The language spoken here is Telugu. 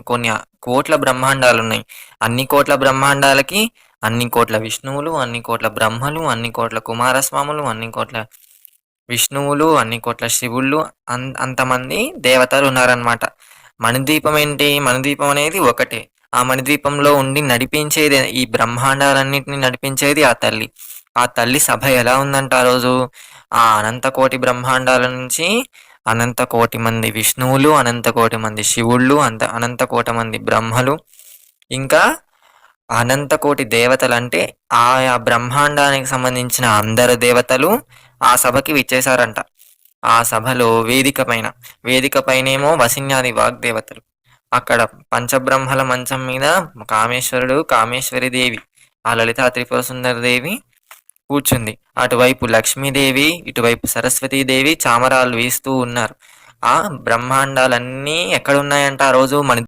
కొన్ని కోట్ల బ్రహ్మాండాలున్నాయి. అన్ని కోట్ల బ్రహ్మాండాలకి అన్ని కోట్ల విష్ణువులు, అన్ని కోట్ల బ్రహ్మలు, అన్ని కోట్ల కుమారస్వాములు, అన్ని కోట్ల విష్ణువులు, అన్ని కోట్ల శివుళ్ళు, అంతమంది దేవతలున్నారనమాట. మణిద్వీపం ఏంటి? మణిద్వీపం అనేది ఒకటే. ఆ మణిద్వీపంలో ఉండి నడిపించేది, ఈ బ్రహ్మాండాలన్నిటిని నడిపించేది ఆ తల్లి. ఆ తల్లి సభ ఎలా ఉందంటే ఆ రోజు, ఆ అనంత కోటి బ్రహ్మాండాల నుంచి అనంత కోటి మంది విష్ణువులు, అనంత కోటి మంది శివుళ్ళు, అనంత కోటి మంది బ్రహ్మలు, ఇంకా అనంత కోటి దేవతలంటే ఆయా బ్రహ్మాండానికి సంబంధించిన అందరు దేవతలు ఆ సభకి విచ్చేశారంట. ఆ సభలో వేదిక పైనేమో వసిన్యాది వాగ్దేవతలు. అక్కడ పంచబ్రహ్మల మంచం మీద కామేశ్వరుడు, కామేశ్వరి దేవి, ఆ లలితా త్రిపుర సుందరి దేవి కూర్చుంది. అటువైపు లక్ష్మీదేవి, ఇటువైపు సరస్వతీదేవి చామరాలు వీస్తూ ఉన్నారు. ఆ బ్రహ్మాండాలన్నీ ఎక్కడున్నాయంట ఆ రోజు? మన